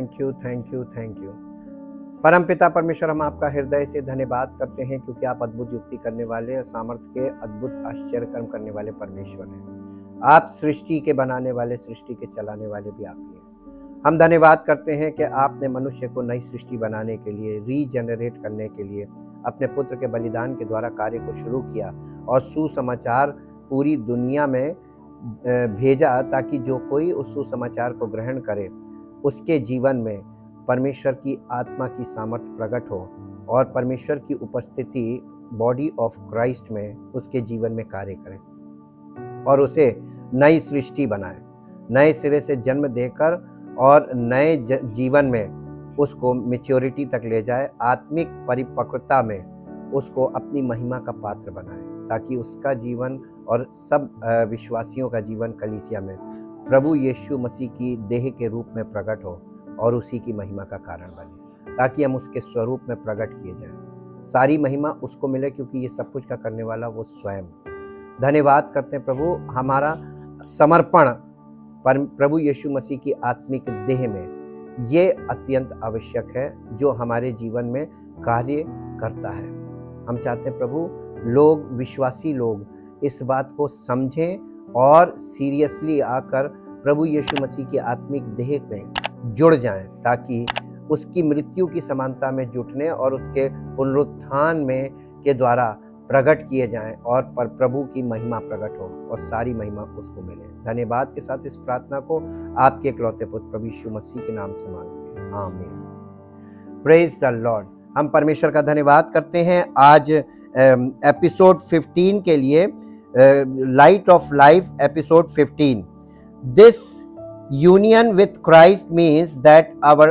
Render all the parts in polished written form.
Thank you, thank you, thank you. परमपिता परमेश्वर, हम आपका हृदय से धन्यवाद करते हैं क्योंकि आप अद्भुत युक्ति करने वाले और सामर्थ्य के अद्भुत आश्चर्य कर्म करने वाले परमेश्वर हैं। आप सृष्टि के बनाने वाले, सृष्टि के चलाने वाले भी आप ही हैं। हम धन्यवाद करते हैं कि आपने मनुष्य को नई सृष्टि बनाने के लिए, रीजनरेट करने के लिए अपने पुत्र के बलिदान के द्वारा कार्य को शुरू किया और सुसमाचार पूरी दुनिया में भेजा, ताकि जो कोई उस सुसमाचार को ग्रहण करे उसके जीवन में परमेश्वर की आत्मा की सामर्थ्य प्रकट हो और परमेश्वर की उपस्थिति बॉडी ऑफ क्राइस्ट में उसके जीवन में कार्य करे और उसे नई सृष्टि बनाए, नए सिरे से जन्म देकर और नए जीवन में उसको मैच्योरिटी तक ले जाए, आत्मिक परिपक्वता में उसको अपनी महिमा का पात्र बनाए, ताकि उसका जीवन और सब विश्वासियों का जीवन कलीसिया में प्रभु यीशु मसीह की देह के रूप में प्रकट हो और उसी की महिमा का कारण बने, ताकि हम उसके स्वरूप में प्रकट किए जाएं। सारी महिमा उसको मिले क्योंकि ये सब कुछ का करने वाला वो स्वयं। धन्यवाद करते हैं प्रभु, हमारा समर्पण प्रभु यीशु मसीह की आत्मिक देह में ये अत्यंत आवश्यक है, जो हमारे जीवन में कार्य करता है। हम चाहते हैं प्रभु लोग, विश्वासी लोग इस बात को समझें और सीरियसली आकर प्रभु यीशु मसीह की आत्मिक देह में जुड़ जाएं, ताकि उसकी मृत्यु की समानता में जुटने और उसके पुनरुत्थान में के द्वारा प्रकट किए जाएं और पर प्रभु की महिमा प्रकट हो और सारी महिमा उसको मिले। धन्यवाद के साथ इस प्रार्थना को आपके इकलौते पुत्र प्रभु यीशु मसीह के नाम से मांगते हैं, आमीन। Praise the Lord. हम परमेश्वर का धन्यवाद करते हैं आज एपिसोड 15 के लिए, light of life episode 15। This union with Christ means that our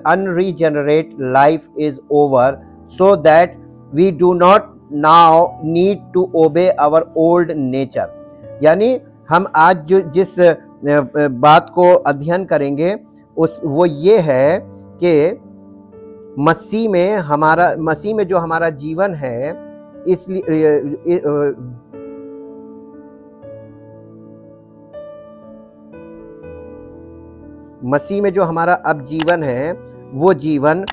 unregenerate life is over, so that we do not now need to obey our old nature। यानी हम आज जिस बात को अध्ययन करेंगे वो ये है कि मसीह में जो हमारा जीवन है, इसलिए मसीह में जो हमारा अब जीवन है वो जीवन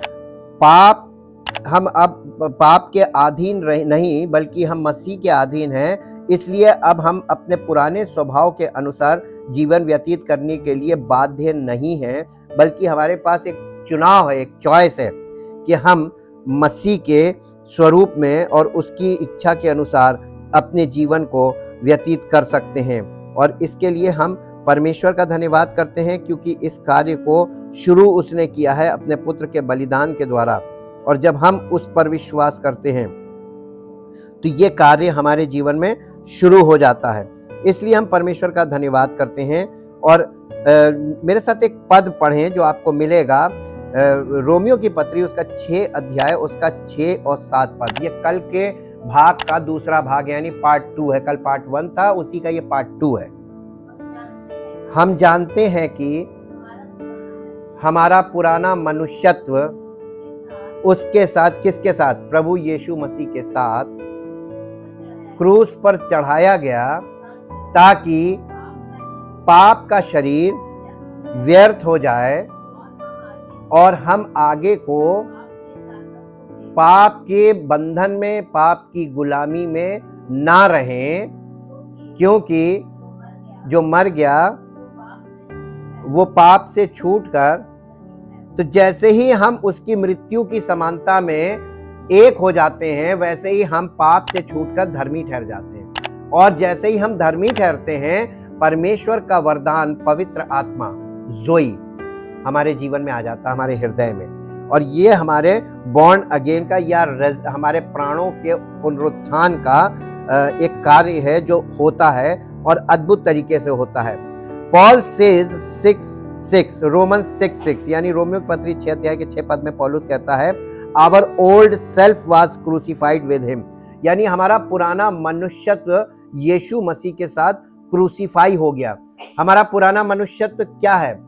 हम अब पाप के अधीन नहीं, बल्कि हम मसीह के अधीन हैं। इसलिए अब हम अपने पुराने स्वभाव के अनुसार जीवन व्यतीत करने के लिए बाध्य नहीं हैं, बल्कि हमारे पास एक चुनाव है, एक चॉइस है कि हम मसीह के स्वरूप में और उसकी इच्छा के अनुसार अपने जीवन को व्यतीत कर सकते हैं। और इसके लिए हम परमेश्वर का धन्यवाद करते हैं, क्योंकि इस कार्य को शुरू उसने किया है अपने पुत्र के बलिदान के द्वारा। और जब हम उस पर विश्वास करते हैं तो ये कार्य हमारे जीवन में शुरू हो जाता है। इसलिए हम परमेश्वर का धन्यवाद करते हैं। और मेरे साथ एक पद पढ़ें जो आपको मिलेगा, रोमियो की पत्री उसका 6 अध्याय उसका 6 और 7 पद। ये कल के भाग का दूसरा भाग यानी पार्ट 2 है। कल पार्ट 1 था, उसी का ये पार्ट 2 है। हम जानते हैं कि हमारा पुराना मनुष्यत्व उसके साथ, किसके साथ? प्रभु यीशु मसीह के साथ क्रूस पर चढ़ाया गया, ताकि पाप का शरीर व्यर्थ हो जाए और हम आगे को पाप के बंधन में, पाप की गुलामी में ना रहें, क्योंकि जो मर गया वो पाप से छूटकर, तो जैसे ही हम उसकी मृत्यु की समानता में एक हो जाते हैं, वैसे ही हम पाप से छूटकर धर्मी ठहर जाते हैं। और जैसे ही हम धर्मी ठहरते हैं, परमेश्वर का वरदान पवित्र आत्मा जोई हमारे जीवन में आ जाता है, हमारे हृदय में। और ये हमारे बॉर्न अगेन का या हमारे प्राणों के पुनरुत्थान का एक कार्य है जो होता है और अद्भुत तरीके से होता है। पॉल सेज 6:6, रोमन 6:6 यानी रोमियो की पत्री 6 अध्याय के 6 पद में पौलुस कहता है, our old self was crucified with him. यानी हमारा पुराना मनुष्यत्व यीशु मसीह के साथ क्रूसिफाई हो गया। हमारा पुराना मनुष्यत्व क्या है?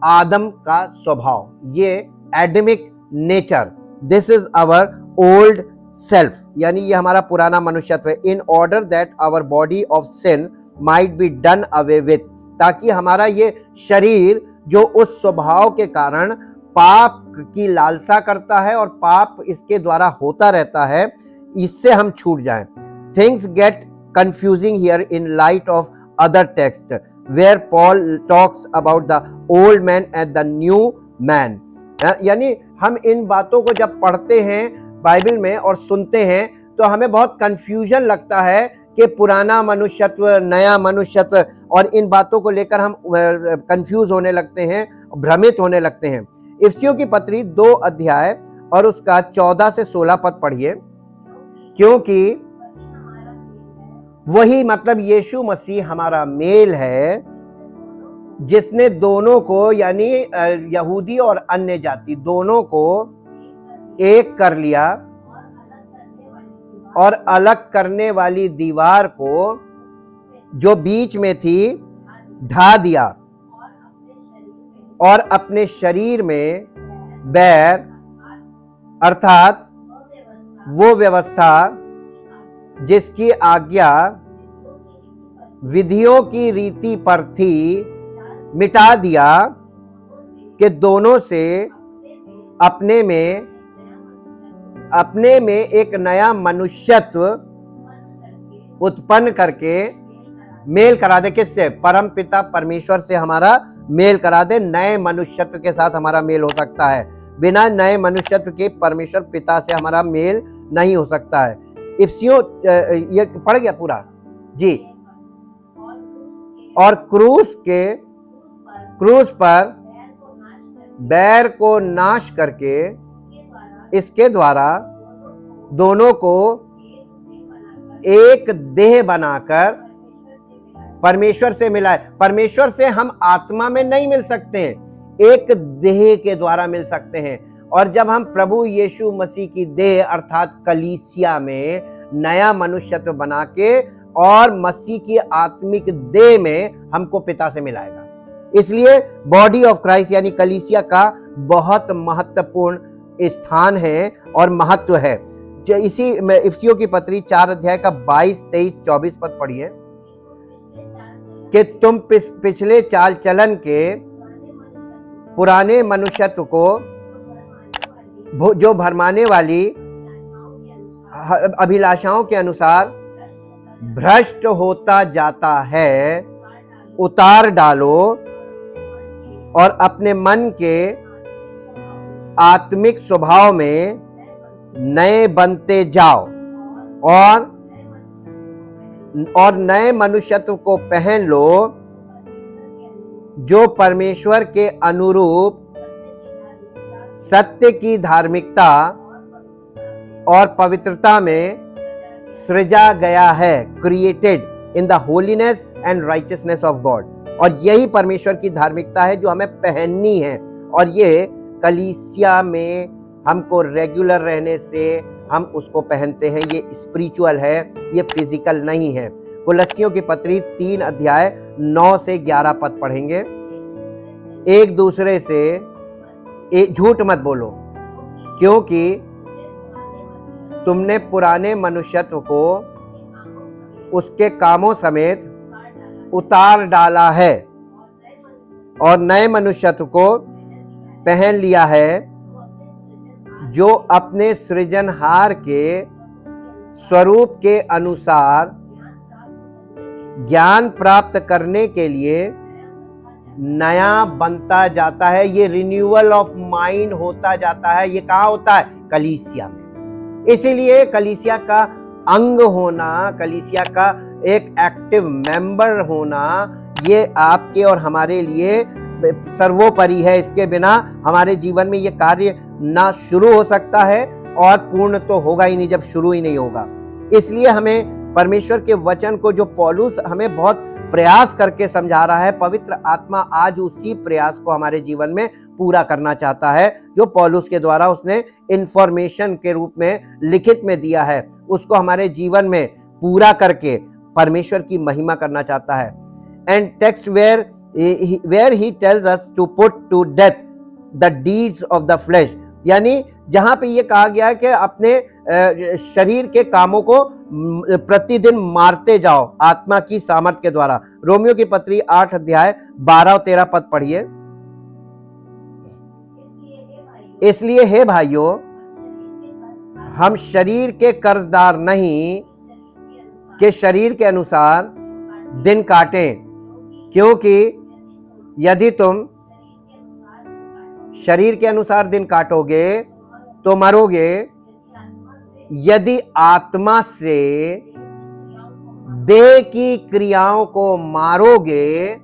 आदम का स्वभाव, ये Adamic nature, this is our old self, यानी ये हमारा पुराना मनुष्यत्व है। In order that our body of sin might be done away with, ताकि हमारा ये शरीर जो उस स्वभाव के कारण पाप की लालसा करता है और पाप इसके द्वारा होता रहता है, इससे हम छूट जाएं। Things get confusing here in light of other text where Paul talks about the old man and the new man. यानी हम इन बातों को जब पढ़ते हैं बाइबल में और सुनते हैं तो हमें बहुत कंफ्यूजन लगता है कि पुराना मनुष्यत्व, नया मनुष्यत्व, और इन बातों को लेकर हम कंफ्यूज होने लगते हैं, भ्रमित होने लगते हैं। इफिसियों की पत्री 2 अध्याय और उसका 14 से 16 पद पढ़िए। क्योंकि वही मतलब यीशु मसीह हमारा मेल है, जिसने दोनों को यानी यहूदी और अन्य जाति दोनों को एक कर लिया और अलग करने वाली दीवार को जो बीच में थी ढा दिया और अपने शरीर में बैर अर्थात वो व्यवस्था जिसकी आज्ञा विधियों की रीति पर थी मिटा दिया, कि दोनों से अपने में एक नया मनुष्यत्व उत्पन्न करके मेल करा दे। किससे? परम पिता परमेश्वर से हमारा मेल करा दे। नए मनुष्यत्व के साथ हमारा मेल हो सकता है, बिना नए मनुष्यत्व के परमेश्वर पिता से हमारा मेल नहीं हो सकता है। इफिसियों ये पढ़ गया पूरा जी। और क्रूस पर बैर को नाश करके इसके द्वारा दोनों को एक देह बनाकर परमेश्वर से मिलाए। परमेश्वर से हम आत्मा में नहीं मिल सकते हैं, एक देह के द्वारा मिल सकते हैं। और जब हम प्रभु यीशु मसीह की देह अर्थात कलीसिया में नया मनुष्यत्व बना के और मसीह की आत्मिक देह में हमको पिता से मिलाएगा। इसलिए बॉडी ऑफ क्राइस्ट यानी कलीसिया का बहुत महत्वपूर्ण स्थान है और महत्व है। इसी में इफिसियों की पत्री 4 अध्याय का 22, 23, 24 पद पढ़िए कि तुम पिछले चाल चलन के पुराने मनुष्यत्व को जो भरमाने वाली अभिलाषाओं के अनुसार भ्रष्ट होता जाता है उतार डालो और अपने मन के आत्मिक स्वभाव में नए बनते जाओ और नए मनुष्यत्व को पहन लो जो परमेश्वर के अनुरूप सत्य की धार्मिकता और पवित्रता में सृजा गया है, created in the holiness and righteousness of God. और यही परमेश्वर की धार्मिकता है जो हमें पहननी है। और ये कलीसिया में हमको रेगुलर रहने से हम उसको पहनते हैं। ये स्पिरिचुअल है, ये फिजिकल नहीं है। कुलस्सियों की पत्री 3 अध्याय 9 से 11 पद पढ़ेंगे। एक दूसरे से झूठ मत बोलो, क्योंकि तुमने पुराने मनुष्यत्व को उसके कामों समेत उतार डाला है और नए मनुष्यत्व को पहन लिया है, जो अपने सृजनहार के स्वरूप के अनुसार ज्ञान प्राप्त करने के लिए नया बनता जाता है। ये रिन्यूअल ऑफ माइंड होता जाता है। ये कहाँ होता है? कलीसिया में। इसीलिए कलीसिया का अंग होना, कलीसिया का एक एक्टिव मेंबर होना, ये आपके और हमारे लिए सर्वोपरि है। इसके बिना हमारे जीवन में ये कार्य ना शुरू हो सकता है और पूर्ण तो होगा ही नहीं जब शुरू ही नहीं होगा। इसलिए हमें परमेश्वर के वचन को, जो पौलुस हमें बहुत प्रयास करके समझा रहा है, पवित्र आत्मा आज उसी प्रयास को हमारे जीवन में पूरा करना चाहता है, जो पौलुस के द्वारा उसने इंफॉर्मेशन के रूप में लिखित में दिया है, उसको हमारे जीवन में पूरा करके परमेश्वर की महिमा करना चाहता है। And text where he tells us to put to death the deeds of the flesh, यानी जहां पे ये कहा गया है कि अपने शरीर के कामों को प्रतिदिन मारते जाओ आत्मा की सामर्थ के द्वारा। रोमियो की पत्री 8 अध्याय 12 और 13 पद पढ़िए। इसलिए हे भाइयों, हम शरीर के कर्जदार नहीं कि शरीर के अनुसार दिन काटें, क्योंकि यदि तुम शरीर के अनुसार दिन काटोगे तो मरोगे, यदि आत्मा से देह की क्रियाओं को मारोगे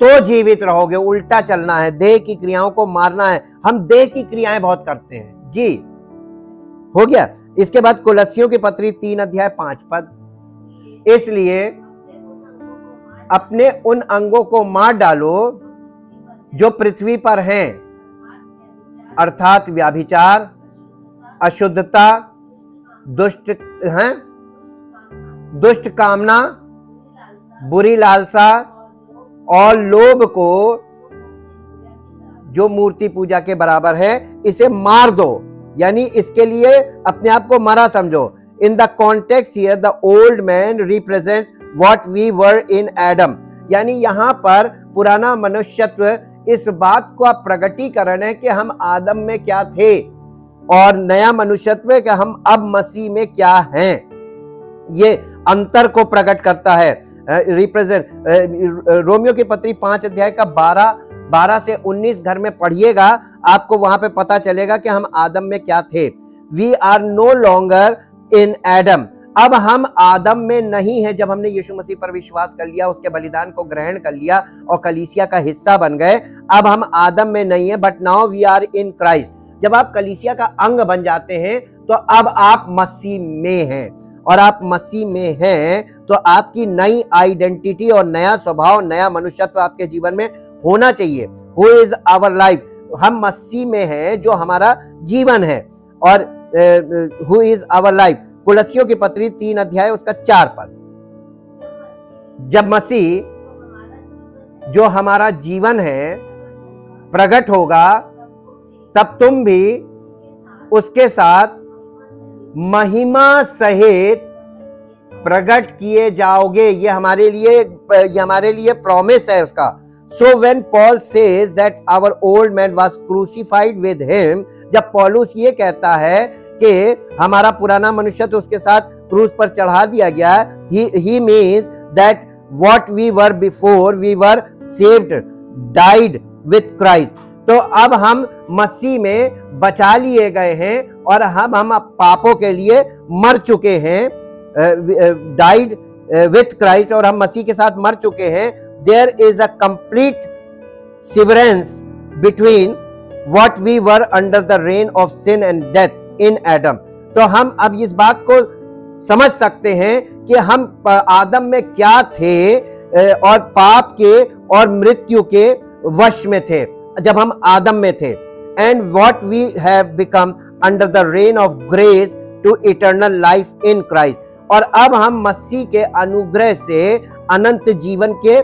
तो जीवित रहोगे। उल्टा चलना है, देह की क्रियाओं को मारना है। हम देह की क्रियाएं बहुत करते हैं जी। हो गया। इसके बाद कुलस्सियों की पत्री 3 अध्याय 5 पद, इसलिए अपने उन अंगों को मार डालो जो पृथ्वी पर हैं, अर्थात व्याभिचार, अशुद्धता, दुष्ट कामना, बुरी लालसा और लोभ को, जो मूर्ति पूजा के बराबर है, इसे मार दो। यानी इसके लिए अपने आप को मरा समझो। In the context here the old man represents what we were in Adam. यानी यहां पर पुराना मनुष्यत्व इस बात का प्रगटीकरण है कि हम आदम में क्या थे, और नया मनुष्यत्व कि हम अब मसीह में क्या हैं। ये अंतर को प्रकट करता है। रिप्रेजेंट रोमियो की पत्री 5 अध्याय का 12 से 19 घर में पढ़िएगा, आपको वहां पे पता चलेगा कि हम आदम में क्या थे। We are no longer in Adam. अब हम आदम में नहीं है। जब हमने यीशु मसीह पर विश्वास कर लिया, उसके बलिदान को ग्रहण कर लिया और कलीसिया का हिस्सा बन गए, अब हम आदम में नहीं है, but now we are in Christ. जब आप कलीसिया का अंग बन जाते हैं तो अब आप मसीह में हैं, और आप मसीह में हैं तो आपकी नई आइडेंटिटी और नया स्वभाव, नया मनुष्यत्व आपके जीवन में होना चाहिए। हु इज आवर लाइफ, हम मसीह में हैं जो हमारा जीवन है। और हु इज आवर लाइफ, कुलस्सियों की पत्री 3 अध्याय उसका 4 पद, जब मसीह जो हमारा जीवन है प्रकट होगा, तब तुम भी उसके साथ महिमा सहित प्रकट किए जाओगे। ये हमारे लिए प्रॉमिस है उसका। So when Paul says that our old man was crucified with him, जब पौलुस ये कहता है कि हमारा पुराना मनुष्य तो उसके साथ क्रूस पर चढ़ा दिया गया, he means that what we were before we were saved died with Christ. तो अब हम मसीह में बचा लिए गए हैं और हम पापों के लिए मर चुके हैं, डाइड विथ क्राइस्ट, और हम मसीह के साथ मर चुके हैं। There is a complete severance between what we were under the reign of sin and death in Adam. तो हम अब इस बात को समझ सकते हैं कि हम आदम में क्या थे और पाप के और मृत्यु के वश में थे जब हम आदम में थे, and what we have become under the reign of grace to eternal life in Christ. और अब हम मसीह के अनुग्रह से अनंत जीवन के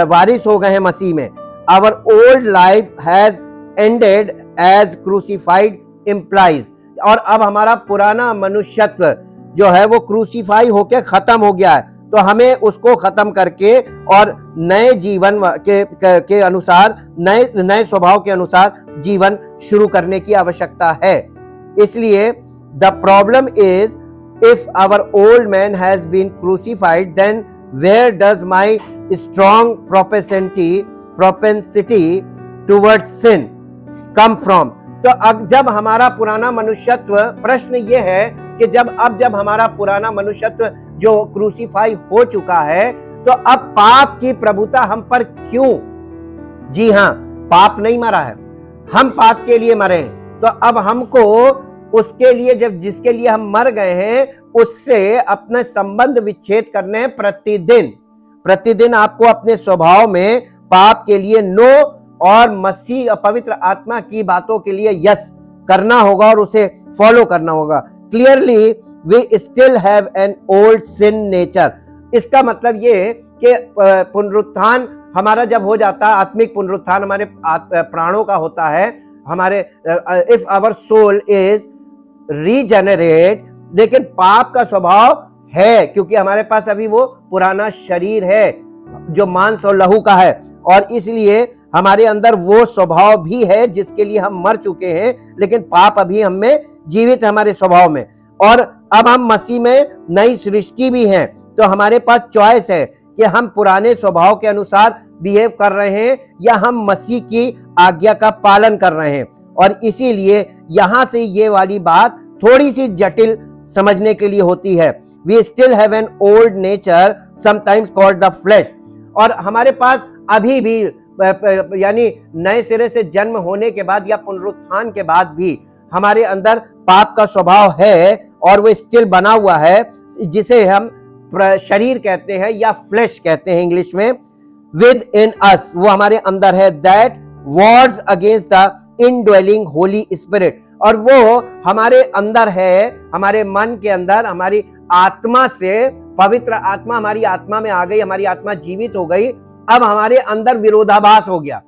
वारिस हो गए हैं मसीह में। Our old life has ended as crucified implies. और अब हमारा पुराना मनुष्यत्व जो है वो क्रूसिफाई होकर खत्म हो गया है, तो हमें उसको खत्म करके और नए जीवन के अनुसार, नए स्वभाव के अनुसार जीवन शुरू करने की आवश्यकता है। इसलिए the problem is, if our old man has been crucified, then where does my strong propensity towards sin come from. तो जब हमारा पुराना मनुष्यत्व, प्रश्न ये है कि जब हमारा पुराना मनुष्यत्व जो क्रूसिफाई हो चुका है, तो अब पाप की प्रभुता हम पर क्यों? जी हाँ, पाप नहीं मरा है, हम पाप के लिए मरे हैं। तो अब हमको उसके लिए, जब जिसके लिए हम मर गए हैं, उससे अपने संबंध विच्छेद करने हैं। प्रतिदिन आपको अपने स्वभाव में पाप के लिए नो और मसीह पवित्र आत्मा की बातों के लिए यस करना होगा और उसे फॉलो करना होगा। Clearly we still have an old sin nature. इसका मतलब ये कि पुनरुत्थान हमारा जब हो जाता है, आत्मिक पुनरुत्थान हमारे प्राणों का होता है, हमारे if our soul is regenerate, लेकिन पाप का स्वभाव है क्योंकि हमारे पास अभी वो पुराना शरीर है जो मांस और लहू का है, और इसलिए हमारे अंदर वो स्वभाव भी है जिसके लिए हम मर चुके हैं, लेकिन पाप अभी हम में जीवित है हमारे स्वभाव में। और अब हम मसीह में नई सृष्टि भी हैं, तो हमारे पास चॉइस है कि हम पुराने स्वभाव के अनुसार बिहेव कर रहे हैं या हम मसीह की आज्ञा का पालन कर रहे हैं। और इसीलिए यहां से ये वाली बात थोड़ी सी जटिल समझने के लिए होती है। We still have an old nature, sometimes called the flesh। और हमारे पास अभी भी यानी नए सिरे से जन्म होने के बाद या पुनरुत्थान के बाद भी हमारे अंदर पाप का स्वभाव है और वो स्टिल बना हुआ है, जिसे हम शरीर कहते हैं या फ्लैश कहते हैं इंग्लिश में। विद इन अस, वो हमारे अंदर है, that Wars against the indwelling Holi spirit. और वो हमारे अंदर है, हमारे मन के अंदर, हमारी आत्मा से, पवित्र आत्मा हमारी आत्मा में आ गई, हमारी आत्मा जीवित हो गई। अब हमारे अंदर विरोधाभास हो गया,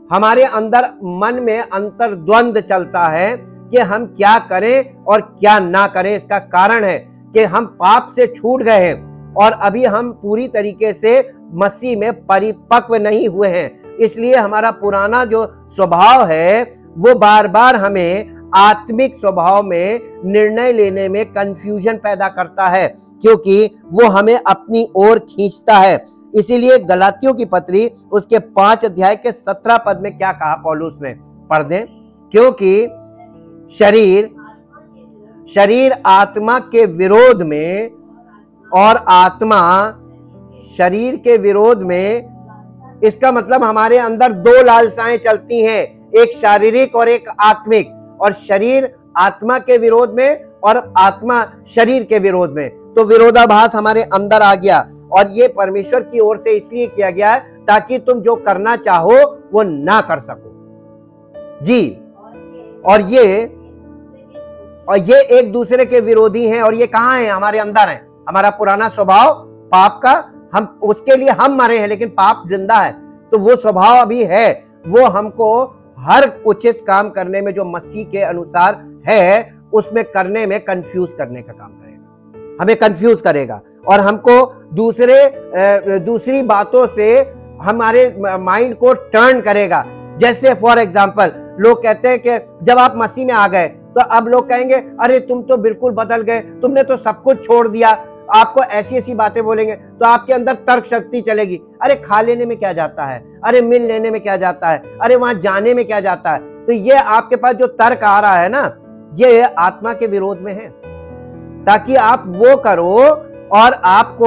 हमारे अंदर मन में अंतर्द्वंद चलता है कि हम क्या करें और क्या ना करें। इसका कारण है कि हम पाप से छूट गए हैं और अभी हम पूरी तरीके से मसीह में परिपक्व नहीं हुए हैं। इसलिए हमारा पुराना जो स्वभाव है वो बार बार हमें आत्मिक स्वभाव में निर्णय लेने में कंफ्यूजन पैदा करता है, क्योंकि वो हमें अपनी ओर खींचता है। इसीलिए गलातियों की पत्री उसके 5 अध्याय के 17 पद में क्या कहा पौलुस ने, पढ़ दें। क्योंकि शरीर आत्मा के विरोध में और आत्मा शरीर के विरोध में, इसका मतलब हमारे अंदर 2 लालसाएं चलती हैं, एक शारीरिक और एक आत्मिक। और शरीर आत्मा के विरोध में और आत्मा शरीर के विरोध में, तो विरोधाभास हमारे अंदर आ गया। और ये परमेश्वर की ओर से इसलिए किया गया है ताकि तुम जो करना चाहो वो ना कर सको जी। और ये एक दूसरे के विरोधी हैं। और ये कहां है? हमारे अंदर है। हमारा पुराना स्वभाव पाप का, हम उसके लिए हम मरे हैं, लेकिन पाप जिंदा है। तो वो स्वभाव अभी है, वो हमको हर उचित काम करने में जो मसीह के अनुसार है उसमें करने में कंफ्यूज करने का काम करेगा, हमें कंफ्यूज करेगा और हमको दूसरी बातों से हमारे माइंड को टर्न करेगा। जैसे फॉर एग्जांपल लोग कहते हैं कि जब आप मसीह में आ गए तो अब लोग कहेंगे अरे तुम तो बिल्कुल बदल गए, तुमने तो सब कुछ छोड़ दिया। आपको ऐसी ऐसी बातें बोलेंगे तो आपके अंदर तर्क शक्ति चलेगी, अरे खा लेने में क्या जाता है, अरे मिल लेने में क्या जाता है, अरे वहां जाने में क्या जाता है। तो ये आपके पास जो तर्क आ रहा है ना, ये आत्मा के विरोध में है, ताकि आप वो करो और आप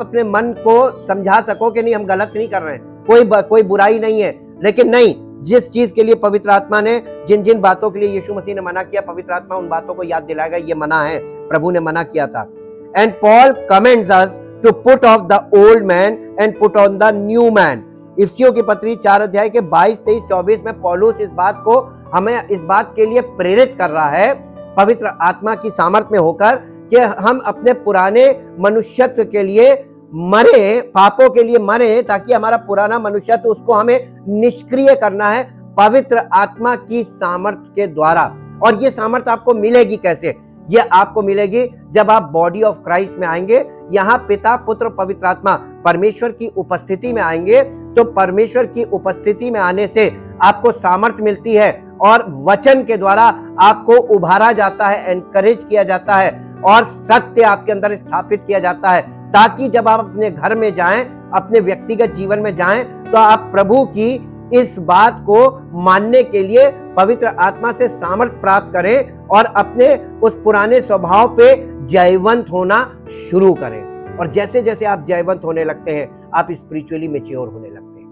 अपने मन को समझा सको कि नहीं हम गलत नहीं कर रहे हैं, कोई बुराई नहीं है। लेकिन नहीं, जिस चीज के लिए पवित्र आत्मा ने, जिन जिन बातों के लिए यीशु मसीह ने मना किया, पवित्र आत्मा उन बातों को याद दिलाएगा, ये मना है, प्रभु ने मना किया था। And Paul commands us to put off the old man and put on the new man. इफिसियों की पत्री 4 अध्याय के 22, 23, 24 में पौलुस इस बात को हमें इस बात के लिए प्रेरित कर रहा है पवित्र आत्मा की सामर्थ में होकर कि हम अपने पुराने मनुष्यत्व के लिए मरे, पापों के लिए मरे, ताकि हमारा पुराना मनुष्यत्व उसको हमें निष्क्रिय करना है पवित्र आत्मा की सामर्थ के द्वारा। और ये सामर्थ आपको मिलेगी कैसे? ये आपको मिलेगी जब आप बॉडी ऑफ क्राइस्ट में आएंगे, यहाँ पिता पुत्र पवित्र आत्मा परमेश्वर की उपस्थिति में आएंगे। तो परमेश्वर की उपस्थिति में आने से आपको सामर्थ मिलती है और वचन के द्वारा आपको उभारा जाता है, एनकरेज किया जाता है और सत्य आपके अंदर स्थापित किया जाता है, ताकि जब आप अपने घर में जाएं, अपने व्यक्तिगत जीवन में जाएं, तो आप प्रभु की इस बात को मानने के लिए पवित्र आत्मा से सामर्थ प्राप्त करें और अपने उस पुराने स्वभाव पे जयवंत होना शुरू करें। और जैसे जैसे आप जयवंत होने लगते हैं, आप स्पिरिचुअली मैच्योर होने लगते हैं।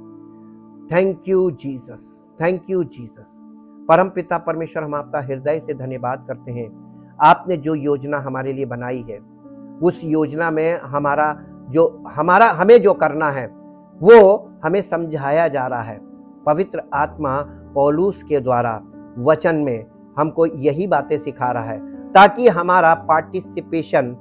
Thank you Jesus, thank you Jesus. परम पिता परमेश्वर, हम आपका हृदय से धन्यवाद करते हैं। आपने जो योजना हमारे लिए बनाई है, उस योजना में हमें जो करना है वो हमें समझाया जा रहा है। पवित्र आत्मा पौलुस के द्वारा वचन में हमको यही बातें सिखा रहा है, ताकि हमारा पार्टिसिपेशन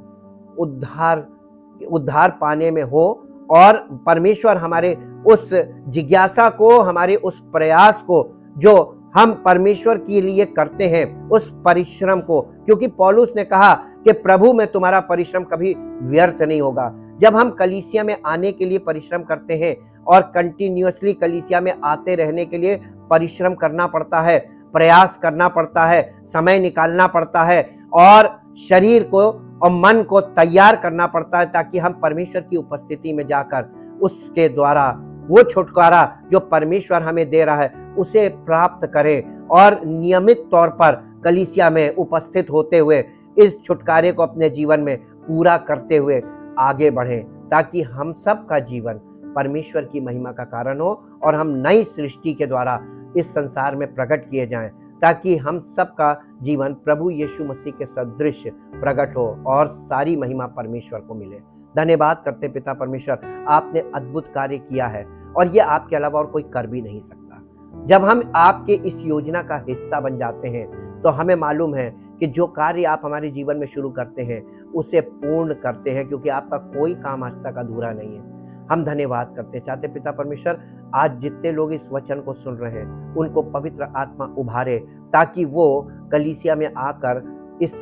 उद्धार पाने में हो और परमेश्वर हमारे उस जिज्ञासा को, हमारे उस प्रयास को जो हम परमेश्वर के लिए करते हैं, उस परिश्रम को, क्योंकि पौलुस ने कहा कि प्रभु में तुम्हारा परिश्रम कभी व्यर्थ नहीं होगा। जब हम कलीसिया में आने के लिए परिश्रम करते हैं और कंटिन्यूअसली कलीसिया में आते रहने के लिए परिश्रम करना पड़ता है, प्रयास करना पड़ता है, समय निकालना पड़ता है और शरीर को और मन को तैयार करना पड़ता है ताकि हम परमेश्वर की उपस्थिति में जाकर उसके द्वारा वो छुटकारा जो परमेश्वर हमें दे रहा है उसे प्राप्त करें और नियमित तौर पर कलीसिया में उपस्थित होते हुए इस छुटकारे को अपने जीवन में पूरा करते हुए आगे बढ़ें, ताकि हम सब का जीवन परमेश्वर की महिमा का कारण हो और हम नई सृष्टि के द्वारा इस संसार में प्रकट किए जाएं, ताकि हम सब का जीवन प्रभु यीशु मसीह के सदृश प्रकट हो और सारी महिमा परमेश्वर को मिले। धन्यवाद करते पिता परमेश्वर, आपने अद्भुत कार्य किया है और ये आपके अलावा और कोई कर भी नहीं सकता। जब हम आपके इस योजना का हिस्सा बन जाते हैं तो हमें मालूम है कि जो कार्य आप हमारे जीवन में शुरू करते हैं उसे पूर्ण करते हैं, क्योंकि आपका कोई काम आज तक अधूरा नहीं है। हम धन्यवाद करते चाहते पिता परमेश्वर, आज जितने लोग इस वचन को सुन रहे हैं उनको पवित्र आत्मा उभारे, ताकि वो कलीसिया में आकर इस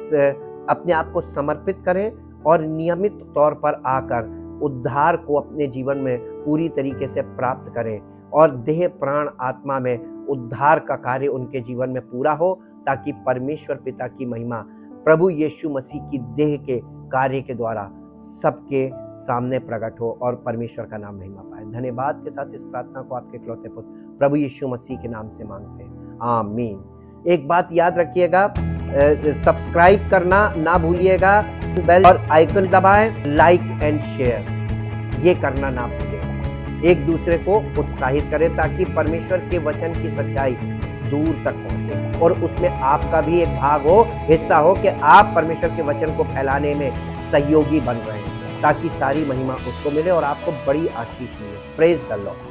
अपने आप को समर्पित करें और नियमित तौर पर आकर उद्धार को अपने जीवन में पूरी तरीके से प्राप्त करें और देह प्राण आत्मा में उद्धार का कार्य उनके जीवन में पूरा हो, ताकि परमेश्वर पिता की महिमा प्रभु यीशु मसीह की देह के कार्य के द्वारा सबके सामने प्रकट हो और परमेश्वर का नाम महिमा पाए। धन्यवाद के साथ इस प्रार्थना को आपके इकलौते पुत्र प्रभु यीशु मसीह के नाम से मांगते हैं, आमीन। एक बात याद रखिएगा, सब्सक्राइब करना ना भूलिएगा, बेल और आइकन दबाएं, लाइक एंड शेयर ये करना ना भूलिएगा। एक दूसरे को उत्साहित करें ताकि परमेश्वर के वचन की सच्चाई दूर तक पहुंचे और उसमें आपका भी एक भाग हो, हिस्सा हो कि आप परमेश्वर के वचन को फैलाने में सहयोगी बन रहे हैं, ताकि सारी महिमा उसको मिले और आपको बड़ी आशीष मिले। Praise the Lord.